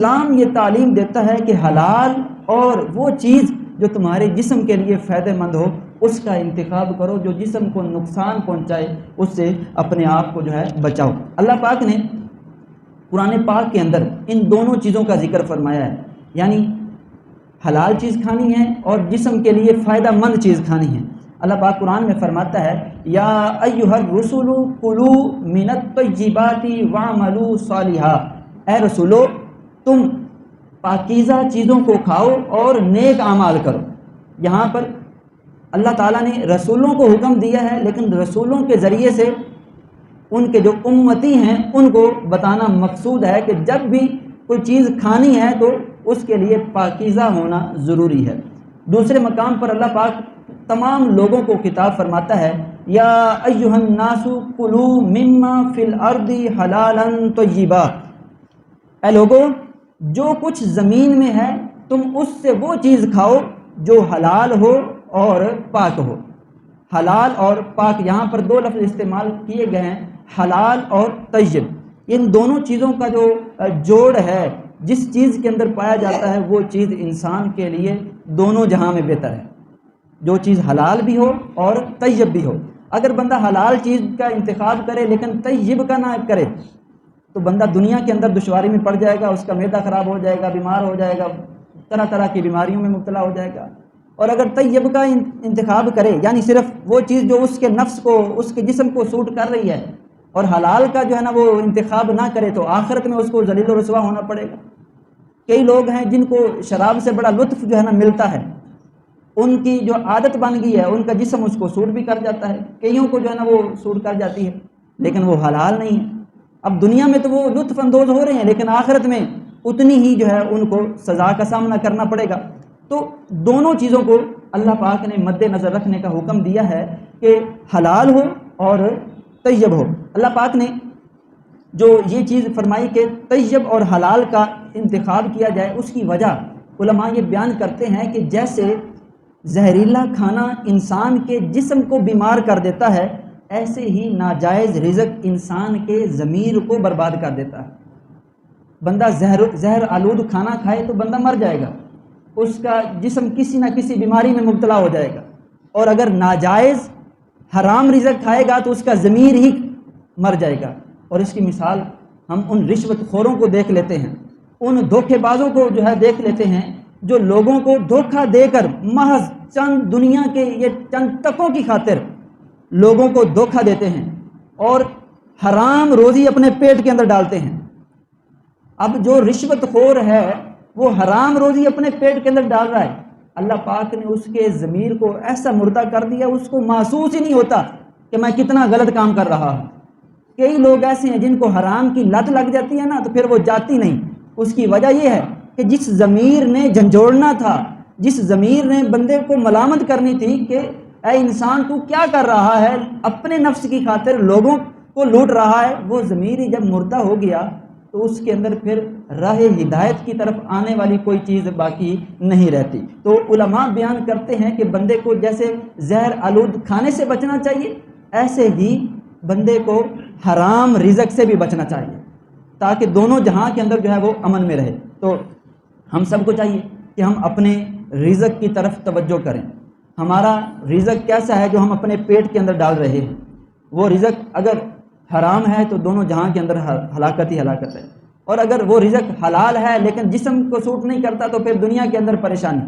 اسلام یہ تعلیم دیتا ہے کہ حلال اور وہ چیز جو تمہارے جسم کے لیے فائدہ مند ہو اس کا انتخاب کرو، جو جسم کو نقصان پہنچائے اس سے اپنے آپ کو جو ہے بچاؤ۔ اللہ پاک نے قرآن پاک کے اندر ان دونوں چیزوں کا ذکر فرمایا ہے، یعنی حلال چیز کھانی ہے اور جسم کے لیے فائدہ مند چیز کھانی ہے۔ اللہ پاک قرآن میں فرماتا ہے یا ایھا الرسل کلوا من الطیبات واعملوا صالحا، اے رسولو تم پاکیزہ چیزوں کو کھاؤ اور نیک اعمال کرو۔ یہاں پر اللہ تعالیٰ نے رسولوں کو حکم دیا ہے، لیکن رسولوں کے ذریعے سے ان کے جو امتی ہیں ان کو بتانا مقصود ہے کہ جب بھی کوئی چیز کھانی ہے تو اس کے لیے پاکیزہ ہونا ضروری ہے۔ دوسرے مقام پر اللہ پاک تمام لوگوں کو خطاب فرماتا ہے یا ایھا الناس کلوا مما فی الارض حلالا طیبا، اے لوگو جو کچھ زمین میں ہے تم اس سے وہ چیز کھاؤ جو حلال ہو اور پاک ہو۔ حلال اور پاک، یہاں پر دو لفظ استعمال کیے گئے ہیں، حلال اور طیب۔ ان دونوں چیزوں کا جو جوڑ ہے، جس چیز کے اندر پایا جاتا ہے وہ چیز انسان کے لیے دونوں جہاں میں بہتر ہے، جو چیز حلال بھی ہو اور طیب بھی ہو۔ اگر بندہ حلال چیز کا انتخاب کرے لیکن طیب کا نہ کرے تو بندہ دنیا کے اندر دشواری میں پڑ جائے گا، اس کا معدہ خراب ہو جائے گا، بیمار ہو جائے گا، طرح طرح کی بیماریوں میں مبتلا ہو جائے گا۔ اور اگر طیب کا انتخاب کرے، یعنی صرف وہ چیز جو اس کے نفس کو، اس کے جسم کو سوٹ کر رہی ہے، اور حلال کا جو ہے نا وہ انتخاب نہ کرے تو آخرت میں اس کو ذلیل و رسوا ہونا پڑے گا۔ کئی لوگ ہیں جن کو شراب سے بڑا لطف جو ہے نا ملتا ہے، ان کی جو عادت بن گئی ہے، ان کا جسم اس کو سوٹ بھی کر جاتا ہے، کئیوں کو جو ہے نا وہ سوٹ کر جاتی ہے، لیکن وہ حلال نہیں ہے۔ اب دنیا میں تو وہ لطف اندوز ہو رہے ہیں، لیکن آخرت میں اتنی ہی جو ہے ان کو سزا کا سامنا کرنا پڑے گا۔ تو دونوں چیزوں کو اللہ پاک نے مد نظر رکھنے کا حکم دیا ہے کہ حلال ہو اور طیب ہو۔ اللہ پاک نے جو یہ چیز فرمائی کہ طیب اور حلال کا انتخاب کیا جائے، اس کی وجہ علماء یہ بیان کرتے ہیں کہ جیسے زہریلا کھانا انسان کے جسم کو بیمار کر دیتا ہے، ایسے ہی ناجائز رزق انسان کے ضمیر کو برباد کر دیتا ہے۔ بندہ زہر آلود کھانا کھائے تو بندہ مر جائے گا، اس کا جسم کسی نہ کسی بیماری میں مبتلا ہو جائے گا، اور اگر ناجائز حرام رزق کھائے گا تو اس کا ضمیر ہی مر جائے گا۔ اور اس کی مثال ہم ان رشوت خوروں کو دیکھ لیتے ہیں، ان دھوکے بازوں کو جو ہے دیکھ لیتے ہیں، جو لوگوں کو دھوکہ دے کر محض چند دنیا کے یہ چند تکوں کی خاطر لوگوں کو دھوکہ دیتے ہیں اور حرام روزی اپنے پیٹ کے اندر ڈالتے ہیں۔ اب جو رشوت خور ہے وہ حرام روزی اپنے پیٹ کے اندر ڈال رہا ہے، اللہ پاک نے اس کے ضمیر کو ایسا مردہ کر دیا، اس کو محسوس ہی نہیں ہوتا کہ میں کتنا غلط کام کر رہا ہوں۔ کئی لوگ ایسے ہیں جن کو حرام کی لت لگ جاتی ہے نا تو پھر وہ جاتی نہیں۔ اس کی وجہ یہ ہے کہ جس ضمیر نے جھنجھوڑنا تھا، جس ضمیر نے بندے کو ملامت کرنی تھی کہ اے انسان تو کیا کر رہا ہے، اپنے نفس کی خاطر لوگوں کو لوٹ رہا ہے، وہ ضمیر ہی جب مردہ ہو گیا تو اس کے اندر پھر راہ ہدایت کی طرف آنے والی کوئی چیز باقی نہیں رہتی۔ تو علماء بیان کرتے ہیں کہ بندے کو جیسے زہر آلود کھانے سے بچنا چاہیے، ایسے ہی بندے کو حرام رزق سے بھی بچنا چاہیے، تاکہ دونوں جہاں کے اندر جو ہے وہ امن میں رہے۔ تو ہم سب کو چاہیے کہ ہم اپنے رزق کی طرف توجہ کریں۔ ہمارا رزق کیسا ہے جو ہم اپنے پیٹ کے اندر ڈال رہے ہیں؟ وہ رزق اگر حرام ہے تو دونوں جہاں کے اندر ہلاکت ہی ہلاکت ہے، اور اگر وہ رزق حلال ہے لیکن جسم کو سوٹ نہیں کرتا تو پھر دنیا کے اندر پریشانی۔